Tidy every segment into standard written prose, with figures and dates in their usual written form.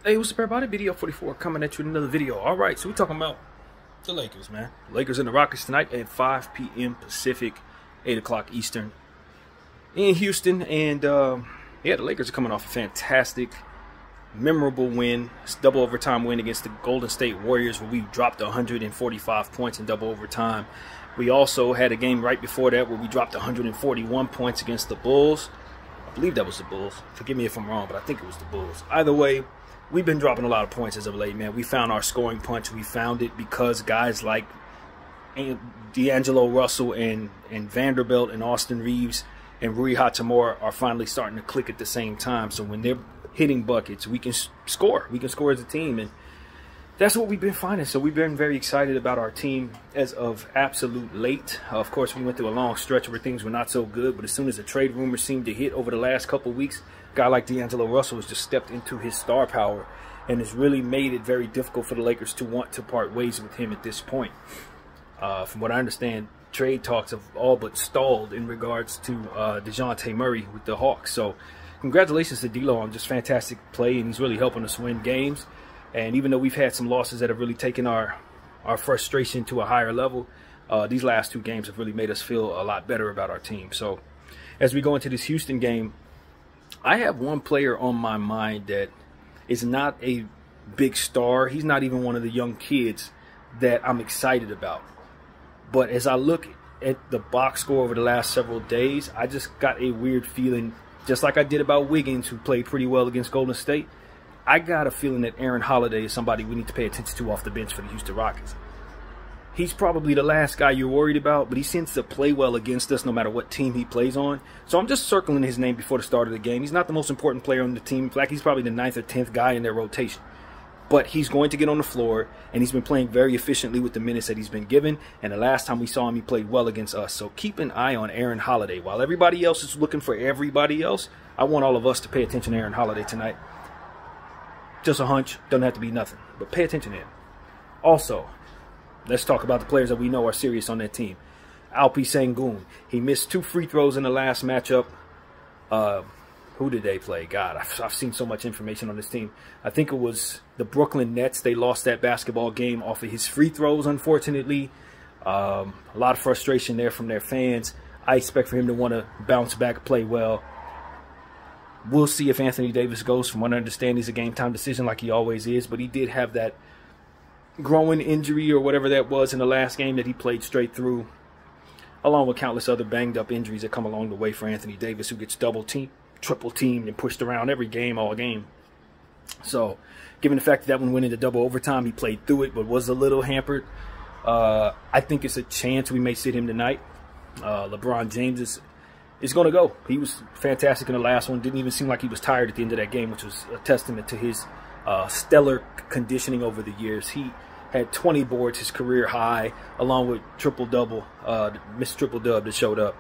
Hey, what's up, everybody? Video 44 coming at you with another video. All right, so we're talking about the Lakers, man. Lakers and the Rockets tonight at 5 p.m. Pacific, 8 o'clock Eastern in Houston. And, yeah, the Lakers are coming off a fantastic, memorable win. It's a double overtime win against the Golden State Warriors where we dropped 145 points in double overtime. We also had a game right before that where we dropped 141 points against the Bulls. I believe that was the Bulls. Forgive me if I'm wrong, but I think it was the Bulls. Either way, we've been dropping a lot of points as of late, man. We found our scoring punch. We found it because guys like D'Angelo Russell and Vanderbilt and Austin Reeves and Rui Hachimura are finally starting to click at the same time. So when they're hitting buckets, we can score. We can score as a team, and that's what we've been finding. So we've been very excited about our team as of absolute late. Of course, we went through a long stretch where things were not so good, but as soon as the trade rumors seemed to hit over the last couple of weeks, a guy like D'Angelo Russell has just stepped into his star power and has really made it very difficult for the Lakers to want to part ways with him at this point. From what I understand, trade talks have all but stalled in regards to DeJounte Murray with the Hawks. So congratulations to D'Lo on just fantastic play, and he's really helping us win games. And even though we've had some losses that have really taken our frustration to a higher level, these last two games have really made us feel a lot better about our team. So as we go into this Houston game, I have one player on my mind that is not a big star. He's not even one of the young kids that I'm excited about. But as I look at the box score over the last several days, I just got a weird feeling, just like I did about Wiggins, who played pretty well against Golden State. I got a feeling that Aaron Holiday is somebody we need to pay attention to off the bench for the Houston Rockets. He's probably the last guy you're worried about, but he seems to play well against us no matter what team he plays on. So I'm just circling his name before the start of the game. He's not the most important player on the team. In fact, he's probably the 9th or 10th guy in their rotation. But he's going to get on the floor, and he's been playing very efficiently with the minutes that he's been given. And the last time we saw him, he played well against us. So keep an eye on Aaron Holiday. While everybody else is looking for everybody else, I want all of us to pay attention to Aaron Holiday tonight. Just a hunch, doesn't have to be nothing, but pay attention to him. Also, let's talk about the players that we know are serious on that team. Alpi Sengun, he missed 2 free throws in the last matchup. Who did they play? God, I've seen so much information on this team. I think it was the Brooklyn Nets. They lost that basketball game off of his free throws, unfortunately. A lot of frustration there from their fans. I expect for him to want to bounce back, play well. We'll see if Anthony Davis goes. From what I understand, he's a game-time decision like he always is. But he did have that growing injury or whatever that was in the last game that he played straight through, along with countless other banged-up injuries that come along the way for Anthony Davis, who gets double-teamed, triple-teamed, and pushed around every game, all game. So, given the fact that one went into double overtime, he played through it but was a little hampered. I think it's a chance we may sit him tonight. LeBron James is going to go. He was fantastic in the last one. Didn't even seem like he was tired at the end of that game, which was a testament to his stellar conditioning over the years. He had 20 boards, his career high, along with triple-double, Mr. Triple-Dub that showed up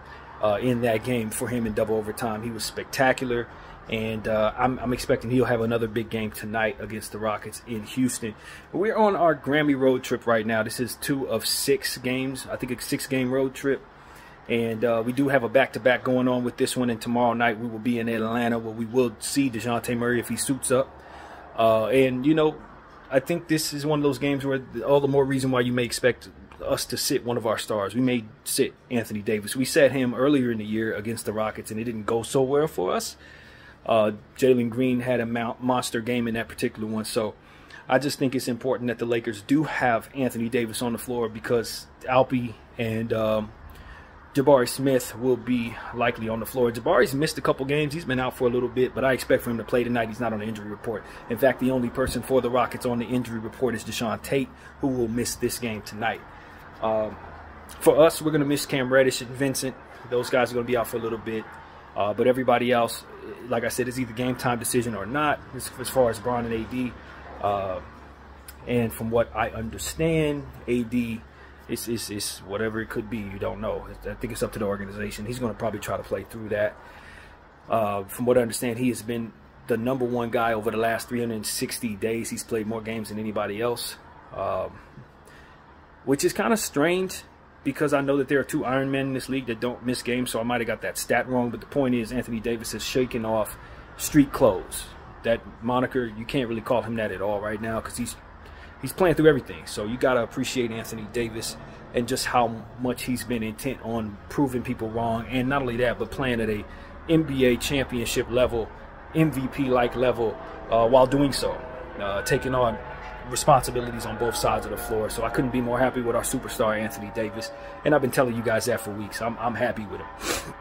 in that game for him in double overtime. He was spectacular, and I'm expecting he'll have another big game tonight against the Rockets in Houston. We're on our Grammy road trip right now. This is 2 of 6 games. I think it's a 6-game road trip. And we do have a back-to-back going on with this one, and tomorrow night we will be in Atlanta where we will see DeJounte Murray if he suits up. And, you know, I think this is one of those games where all the more reason why you may expect us to sit one of our stars. We may sit Anthony Davis. We sat him earlier in the year against the Rockets, and it didn't go so well for us. Jalen Green had a monster game in that particular one. So I just think it's important that the Lakers do have Anthony Davis on the floor because Alpi and Jabari Smith will be likely on the floor. Jabari's missed a couple games. He's been out for a little bit, but I expect for him to play tonight. He's not on the injury report. In fact, the only person for the Rockets on the injury report is Deshaun Tate, who will miss this game tonight. For us, we're going to miss Cam Reddish and Vincent. Those guys are going to be out for a little bit. But everybody else, like I said, is either game-time decision or not, as far as Bron and AD. And from what I understand, AD... It's whatever it could be. You don't know. I think it's up to the organization. He's going to probably try to play through that. From what I understand, he has been the #1 guy over the last 360 days. He's played more games than anybody else, which is kind of strange because I know that there are 2 Iron Men in this league that don't miss games, so I might have got that stat wrong. But the point is Anthony Davis has shaken off street clothes. that moniker, you can't really call him that at all right now because he's playing through everything. So you got to appreciate Anthony Davis and just how much he's been intent on proving people wrong. And not only that, but playing at a NBA championship level, MVP-like level while doing so, taking on responsibilities on both sides of the floor. So I couldn't be more happy with our superstar Anthony Davis, and I've been telling you guys that for weeks. I'm happy with him.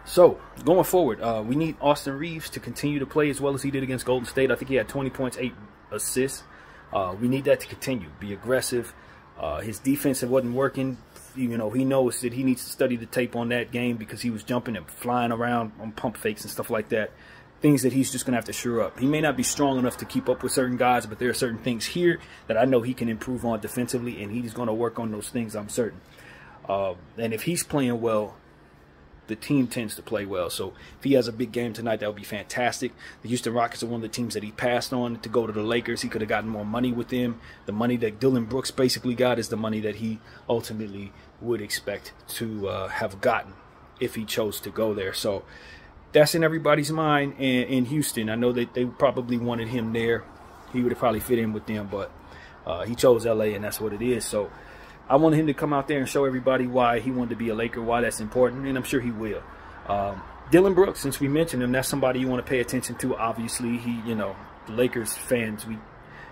So going forward, we need Austin Reeves to continue to play as well as he did against Golden State. I think he had 20 points, 8 assists. We need that to continue. Be aggressive. His defense wasn't working. You know, he knows that he needs to study the tape on that game because he was jumping and flying around on pump fakes and stuff like that. Things that he's just going to have to shore up. He may not be strong enough to keep up with certain guys, but there are certain things here that I know he can improve on defensively, and he's going to work on those things, I'm certain. And if he's playing well, the team tends to play well. So if he has a big game tonight, that would be fantastic. The Houston Rockets are one of the teams that he passed on to go to the Lakers. He could have gotten more money with them. The money that Dillon Brooks basically got is the money that he ultimately would expect to have gotten if he chose to go there. So that's in everybody's mind in Houston. I know that they probably wanted him there. He would have probably fit in with them, but he chose LA, and that's what it is. So I wanted him to come out there and show everybody why he wanted to be a Laker, why that's important, and I'm sure he will. Dillon Brooks, since we mentioned him, that's somebody you want to pay attention to. Obviously, the Lakers fans, we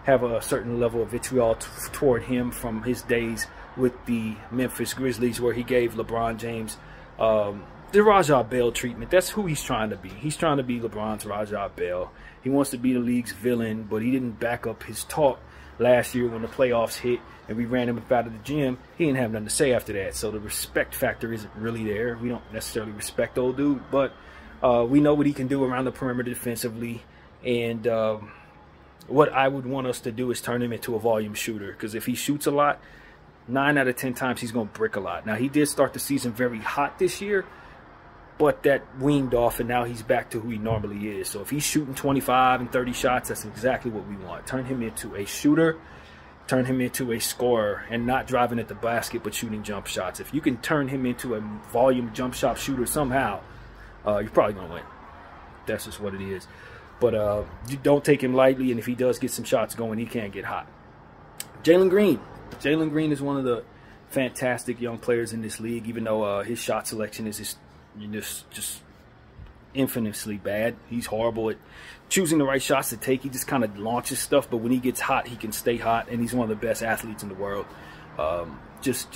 have a certain level of vitriol toward him from his days with the Memphis Grizzlies, where he gave LeBron James the Raja Bell treatment. That's who he's trying to be. He's trying to be LeBron's Raja Bell. He wants to be the league's villain, but he didn't back up his talk last year when the playoffs hit and we ran him up out of the gym. He didn't have nothing to say after that. So the respect factor isn't really there. We don't necessarily respect old dude, but we know what he can do around the perimeter defensively. And what I would want us to do is turn him into a volume shooter, because if he shoots a lot, 9 out of 10 times he's going to brick a lot. Now, he did start the season very hot this year, but that weaned off, and now he's back to who he normally is. So if he's shooting 25 and 30 shots, that's exactly what we want. Turn him into a shooter, turn him into a scorer, and not driving at the basket but shooting jump shots. If you can turn him into a volume jump shot shooter somehow, you're probably going to win. That's just what it is. But you don't take him lightly, and if he does get some shots going, he can get hot. Jalen Green. Jalen Green is one of the fantastic young players in this league, even though his shot selection is just infinitely bad. He's horrible at choosing the right shots to take. He just kind of launches stuff, but when he gets hot, he can stay hot, and he's one of the best athletes in the world. Just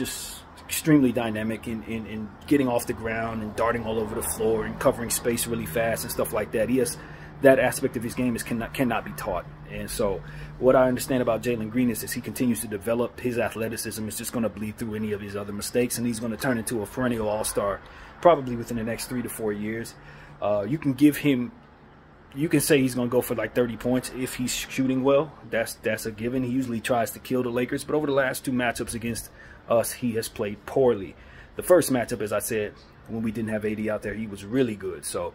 extremely dynamic in getting off the ground and darting all over the floor and covering space really fast and stuff like that. He has that aspect of his game cannot be taught. And so what I understand about Jalen Green is, as he continues to develop, his athleticism is just going to bleed through any of his other mistakes, and he's going to turn into a perennial all-star probably within the next 3 to 4 years. You can give him, you can say he's going to go for like 30 points if he's shooting well. That's a given. He usually tries to kill the Lakers, but over the last 2 matchups against us, he has played poorly. The first matchup, as I said, when we didn't have AD out there, he was really good. So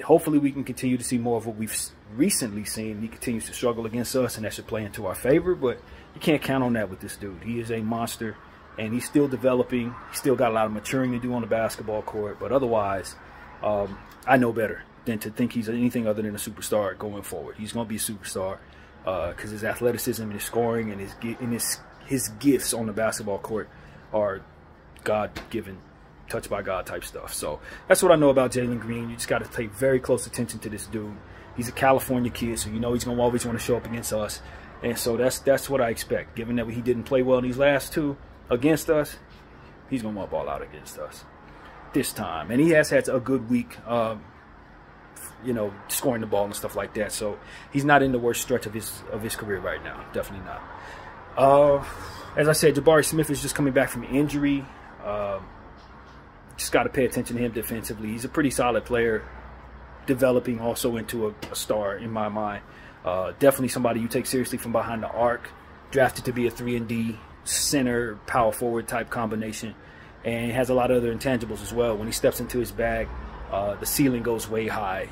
hopefully we can continue to see more of what we've recently seen. He continues to struggle against us, and that should play into our favor, but you can't count on that with this dude. He is a monster, and he's still developing. He's still got a lot of maturing to do on the basketball court, but otherwise, I know better than to think he's anything other than a superstar going forward. He's going to be a superstar because his athleticism and his scoring and his gifts on the basketball court are God-given, touched by God type stuff. So that's what I know about Jalen Green. You just got to pay very close attention to this dude. He's a California kid, so you know he's going to always want to show up against us. And so that's what I expect. Given that he didn't play well in these last 2 against us, he's going to want ball out against us this time. And he has had a good week, scoring the ball and stuff like that. So he's not in the worst stretch of his career right now. Definitely not. As I said, Jabari Smith is just coming back from injury. Just got to pay attention to him defensively. He's a pretty solid player, developing also into a star in my mind. Definitely somebody you take seriously from behind the arc. Drafted to be a 3-and-D center, power forward type combination, and has a lot of other intangibles as well. When he steps into his bag, the ceiling goes way high.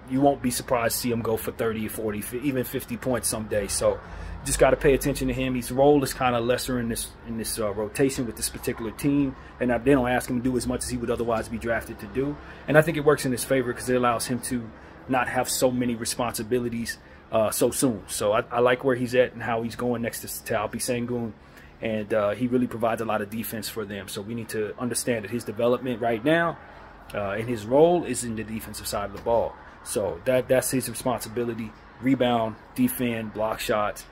You won't be surprised to see him go for 30, 40, even 50 points someday. So you just got to pay attention to him. His role is kind of lesser in this rotation with this particular team, and they don't ask him to do as much as he would otherwise be drafted to do. And I think it works in his favor because it allows him to not have so many responsibilities so soon. So I like where he's at and how he's going next to Alpi Sengun. And he really provides a lot of defense for them. So we need to understand that his development right now and his role is in the defensive side of the ball. So that's his responsibility: rebound, defend, block shots.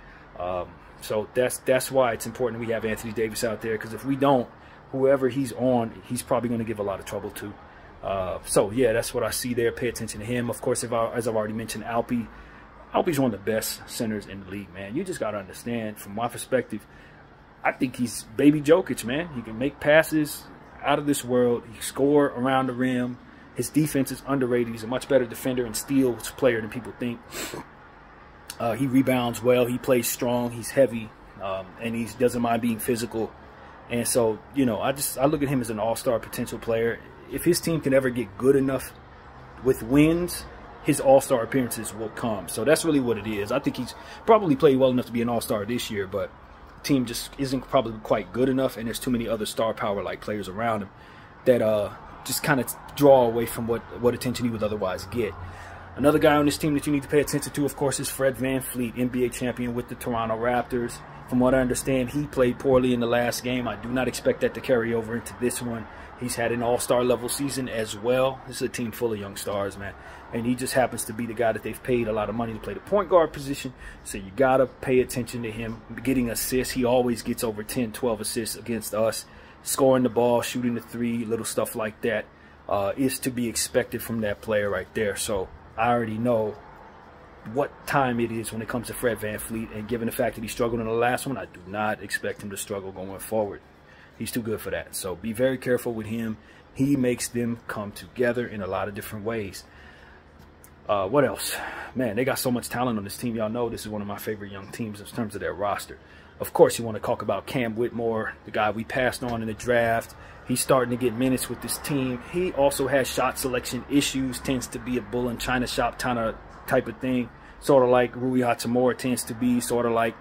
So that's why it's important we have Anthony Davis out there, because if we don't, whoever he's on, he's probably going to give a lot of trouble to. So yeah, that's what I see there. Pay attention to him. Of course, as I've already mentioned, Alpi's one of the best centers in the league, man. You just got to understand, from my perspective, I think he's baby Jokic, man. He can make passes out of this world. He score around the rim. His defense is underrated. He's a much better defender and steals player than people think. He rebounds well. He plays strong. He's heavy, and he doesn't mind being physical. And so, you know, I look at him as an all-star potential player. If his team can ever get good enough with wins, his all-star appearances will come. So that's really what it is. I think he's probably played well enough to be an all-star this year, but the team just isn't probably quite good enough, and there's too many other star power-like players around him that just kind of draw away from what attention he would otherwise get. Another guy on this team that you need to pay attention to, of course, is Fred VanVleet, NBA champion with the Toronto Raptors. From what I understand, he played poorly in the last game. I do not expect that to carry over into this one. He's had an all-star level season as well. This is a team full of young stars, man. And he just happens to be the guy that they've paid a lot of money to play the point guard position. So you got to pay attention to him. Getting assists, he always gets over 10, 12 assists against us. Scoring the ball, shooting the three, little stuff like that is to be expected from that player right there. So I already know what time it is when it comes to Fred VanVleet. And given the fact that he struggled in the last one, I do not expect him to struggle going forward. He's too good for that. So be very careful with him. He makes them come together in a lot of different ways. What else? Man, they got so much talent on this team. Y'all know this is one of my favorite young teams in terms of their roster. Of course, you want to talk about Cam Whitmore, the guy we passed on in the draft. He's starting to get minutes with this team. He also has shot selection issues, tends to be a bull in China shop type of thing. Sort of like Rui Hachimura tends to be, sort of like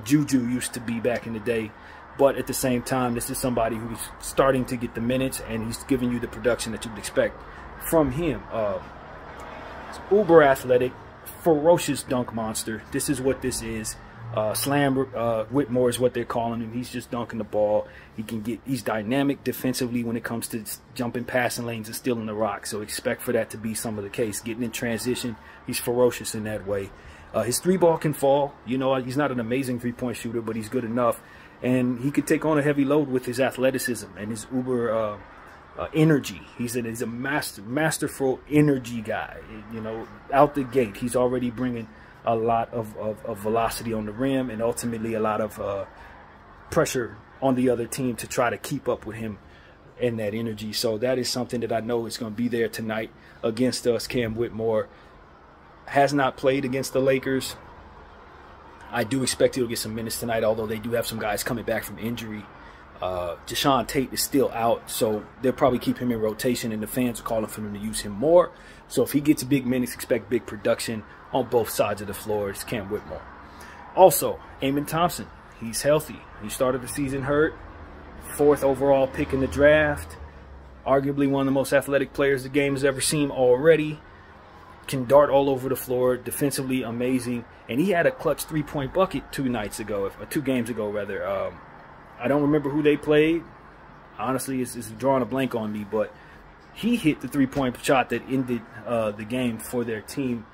Juju used to be back in the day. But at the same time, this is somebody who's starting to get the minutes, and he's giving you the production that you'd expect from him. He's uber athletic, ferocious dunk monster. This is what this is. Slam Whitmore is what they're calling him. He's just dunking the ball. He's dynamic defensively when it comes to jumping passing lanes and stealing the rock. So expect for that to be some of the case. Getting in transition, he's ferocious in that way. His three ball can fall. You know, he's not an amazing three-point shooter, but he's good enough. And he could take on a heavy load with his athleticism and his uber energy. He's a masterful energy guy. You know, out the gate, he's already bringing a lot of velocity on the rim, and ultimately a lot of pressure on the other team to try to keep up with him and that energy. So that is something that I know is going to be there tonight against us. Cam Whitmore has not played against the Lakers. I do expect he'll get some minutes tonight, although they do have some guys coming back from injury. Jae'Sean Tate is still out, so they'll probably keep him in rotation, and the fans are calling for them to use him more. So if he gets big minutes, expect big production on both sides of the floor. It's Cam Whitmore. Also, Amen Thompson. He's healthy. He started the season hurt. 4th overall pick in the draft. Arguably one of the most athletic players the game has ever seen already. Can dart all over the floor. Defensively amazing. And he had a clutch 3-point bucket 2 games ago, rather. I don't remember who they played. Honestly, it's drawing a blank on me. But he hit the 3-point shot that ended the game for their team.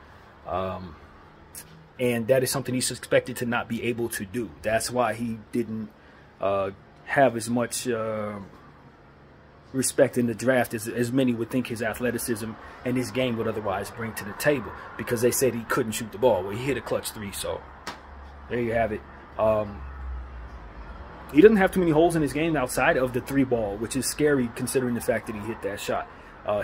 And that is something he's expected to not be able to do. That's why he didn't have as much respect in the draft as many would think his athleticism and his game would otherwise bring to the table, because they said he couldn't shoot the ball. Well, he hit a clutch 3, so there you have it. He doesn't have too many holes in his game outside of the 3-ball, which is scary considering the fact that he hit that shot.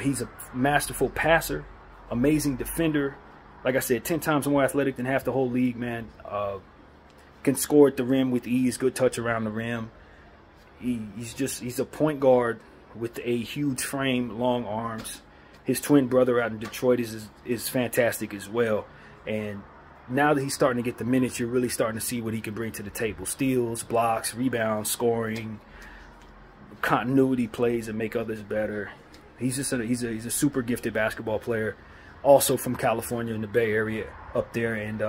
He's a masterful passer, amazing defender. Like I said, 10 times more athletic than half the whole league, man. Can score at the rim with ease, good touch around the rim. He's a point guard with a huge frame, long arms. His twin brother out in Detroit is fantastic as well. And now that he's starting to get the minutes, you're really starting to see what he can bring to the table. Steals, blocks, rebounds, scoring, continuity plays that make others better. He's a super gifted basketball player. also from California in the Bay Area up there, and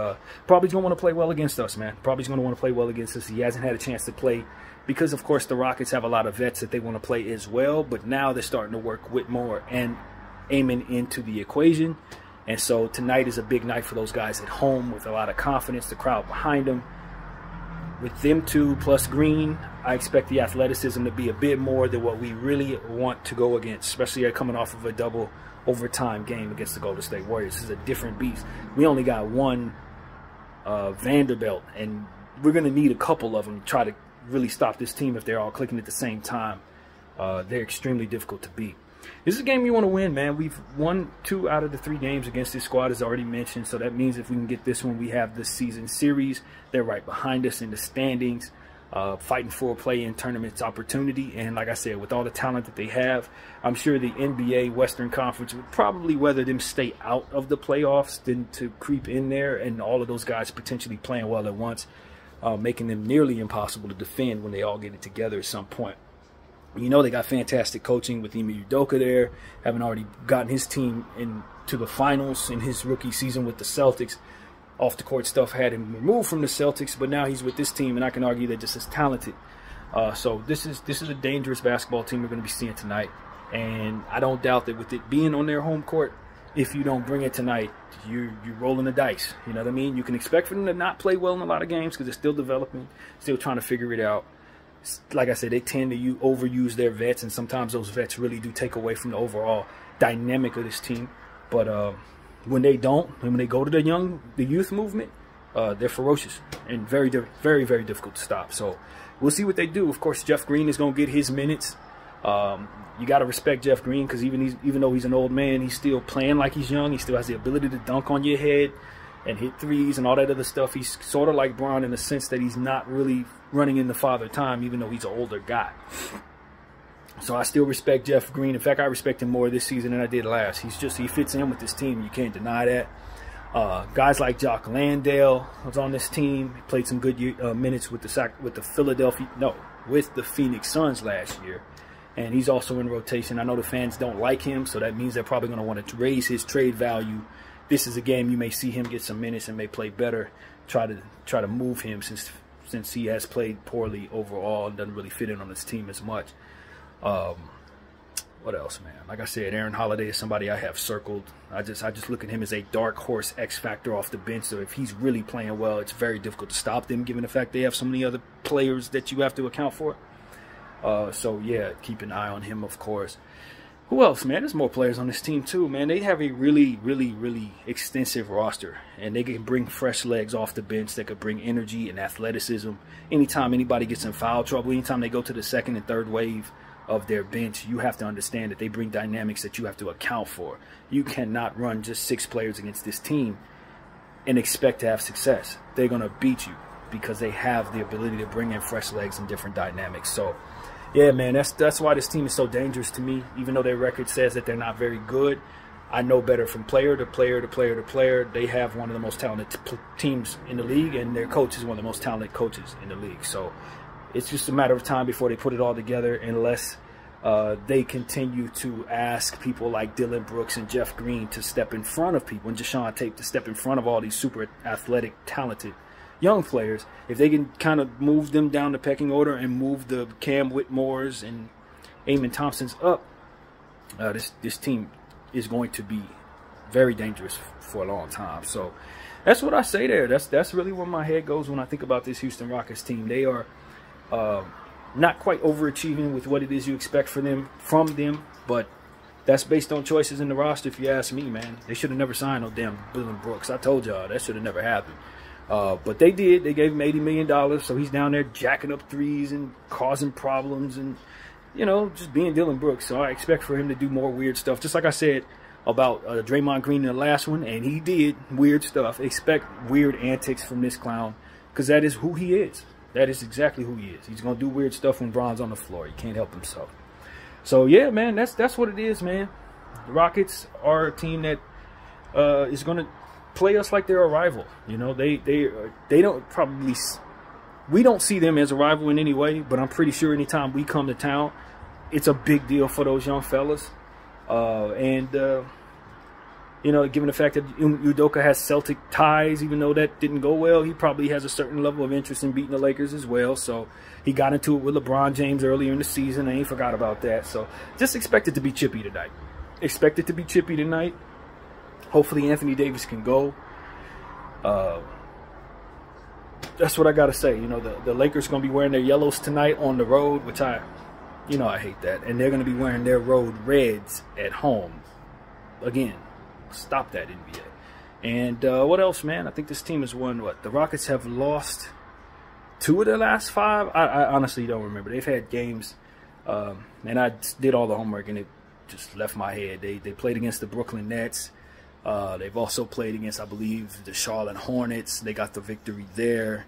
probably going to want to play well against us, man. Probably going to want to play well against us. He hasn't had a chance to play because, of course, the Rockets have a lot of vets that they want to play as well, but now they're starting to work Whitmore and Amen into the equation. And so tonight is a big night for those guys at home with a lot of confidence, the crowd behind them. With them two plus Green, I expect the athleticism to be a bit more than what we really want to go against, especially coming off of a double overtime game against the Golden State Warriors. This is a different beast. We only got one Vanderbilt, and we're going to need a couple of them to try to really stop this team if they're all clicking at the same time. They're extremely difficult to beat. This is a game you want to win, man. We've won 2 out of the 3 games against this squad, as already mentioned. So that means if we can get this one, we have the season series. They're right behind us in the standings, fighting for a play-in tournament opportunity. And like I said, with all the talent that they have, I'm sure the NBA Western Conference would probably rather them stay out of the playoffs than to creep in there, and all of those guys potentially playing well at once, making them nearly impossible to defend when they all get it together at some point. You know, they got fantastic coaching with Ime Udoka there, having already gotten his team into the finals in his rookie season with the Celtics. Off the court stuff had him removed from the Celtics, but now he's with this team, and I can argue they're just as talented. So this is a dangerous basketball team we're going to be seeing tonight, and I don't doubt that with it being on their home court, if you don't bring it tonight, you're rolling the dice. You know what I mean? You can expect for them to not play well in a lot of games because they're still developing, still trying to figure it out. Like I said, they tend to overuse their vets, and sometimes those vets really do take away from the overall dynamic of this team. But when they don't, when they go to the youth movement, they're ferocious and very, very, very difficult to stop. So we'll see what they do. Of course, Jeff Green is going to get his minutes. You got to respect Jeff Green because even though he's an old man, he's still playing like he's young. He still has the ability to dunk on your head and hit threes and all that other stuff. He's sort of like Bron in the sense that he's not really running in the father time, even though he's an older guy. So I still respect Jeff Green. In fact, I respect him more this season than I did last. He fits in with this team. You can't deny that. Guys like Jock Landale was on this team. He played some good minutes with the Phoenix Suns last year. And he's also in rotation. I know the fans don't like him, so that means they're probably going to want to raise his trade value. This is a game you may see him get some minutes and may play better. Try to move him since he has played poorly overall and doesn't really fit in on this team as much. What else, man? Like I said, Aaron Holiday is somebody I have circled. I just look at him as a dark horse X factor off the bench. So if he's really playing well, it's very difficult to stop them, given the fact they have so many other players that you have to account for. So yeah, keep an eye on him, of course. Who else, man? There's more players on this team too, man. They have a really, really, really extensive roster, and they can bring fresh legs off the bench that could bring energy and athleticism. Anytime anybody gets in foul trouble, anytime they go to the second and third wave of their bench, you have to understand that they bring dynamics that you have to account for. You cannot run just 6 players against this team and expect to have success. They're going to beat you because they have the ability to bring in fresh legs and different dynamics. So yeah, man, that's why this team is so dangerous to me. Even though their record says that they're not very good, I know better from player to player to player to player. They have one of the most talented teams in the league, and their coach is one of the most talented coaches in the league. So it's just a matter of time before they put it all together, unless they continue to ask people like Dillon Brooks and Jeff Green to step in front of people, and Jae'Sean Tate to step in front of all these super athletic, talented young players. If they can kind of move them down the pecking order and move the Cam Whitmores and Amen Thompsons up, this team is going to be very dangerous for a long time. So that's what I say there. That's really where my head goes when I think about this Houston Rockets team. They are not quite overachieving with what it is you expect from them, but that's based on choices in the roster, if you ask me, man. They should have never signed no damn Dillon Brooks. I told y'all that should have never happened. But they did. They gave him $80 million, so he's down there jacking up threes and causing problems and, you know, just being Dillon Brooks. So I expect for him to do more weird stuff. Just like I said about Draymond Green in the last one, and he did weird stuff. Expect weird antics from this clown because that is who he is. That is exactly who he is. He's going to do weird stuff when Bron's on the floor. He can't help himself. So, yeah, man, that's what it is, man. The Rockets are a team that is going to play us like they're a rival. You know, they don't probably, we don't see them as a rival in any way, but I'm pretty sure anytime we come to town, it's a big deal for those young fellas. You know, given the fact that Udoka has Celtic ties, even though that didn't go well, he probably has a certain level of interest in beating the Lakers as well. So he got into it with LeBron James earlier in the season. I ain't forgot about that. So just expect it to be chippy tonight. Expect it to be chippy tonight. Hopefully Anthony Davis can go. That's what I got to say. You know, the Lakers going to be wearing their yellows tonight on the road, which I hate that. And they're going to be wearing their road reds at home. Again, stop that, NBA. And what else, man? I think this team has won, what? The Rockets have lost 2 of their last 5. I honestly don't remember. They've had games, and I did all the homework, and it just left my head. They played against the Brooklyn Nets. They've also played against, I believe, the Charlotte Hornets. They got the victory there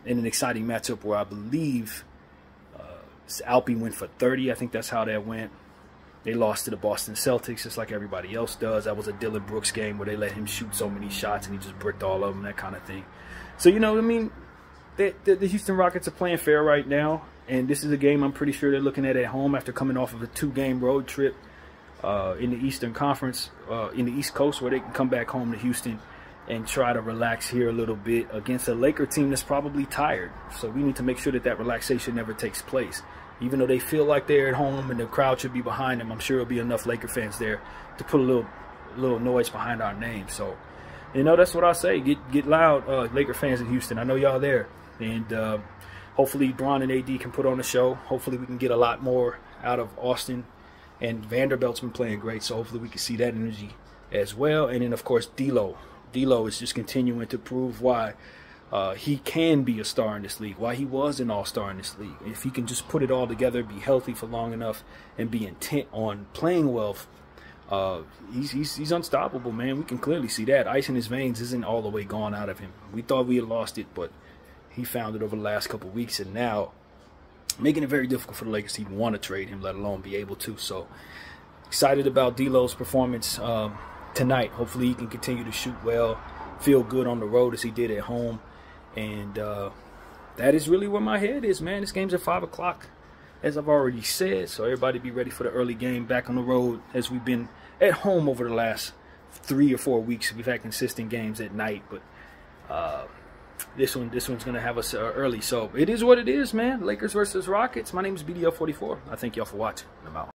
in an exciting matchup where I believe Alpi went for 30. I think that's how that went. They lost to the Boston Celtics just like everybody else does. That was a Dylan Brooks game where they let him shoot so many shots and he just bricked all of them, that kind of thing. So, you know what I mean? The Houston Rockets are playing fair right now. And this is a game I'm pretty sure they're looking at home after coming off of a 2-game road trip in the Eastern Conference, in the East Coast, where they can come back home to Houston and try to relax here a little bit against a Laker team that's probably tired. So we need to make sure that relaxation never takes place. Even though they feel like they're at home and the crowd should be behind them, I'm sure there'll be enough Laker fans there to put a little noise behind our name. So, you know, that's what I say. Get loud, Laker fans in Houston. I know y'all there. And hopefully Bron and AD can put on a show. Hopefully we can get a lot more out of Austin. And Vanderbilt's been playing great, so hopefully we can see that energy as well. And then, of course, D'Lo. D'Lo is just continuing to prove why he can be a star in this league, why he was an all-star in this league. If he can just put it all together, be healthy for long enough, and be intent on playing well, he's unstoppable, man. We can clearly see that. Ice in his veins isn't all the way gone out of him. We thought we had lost it, but he found it over the last couple of weeks, and now making it very difficult for the Lakers to even want to trade him, let alone be able to. So excited about D'Lo's performance tonight. Hopefully he can continue to shoot well, feel good on the road as he did at home. And that is really where my head is, man. This game's at 5 o'clock, as I've already said. So everybody be ready for the early game back on the road, as we've been at home over the last 3 or 4 weeks. We've had consistent games at night, but this one's going to have us early. So it is what it is, man. Lakers versus Rockets. My name is BDL44. I thank y'all for watching. I'm out.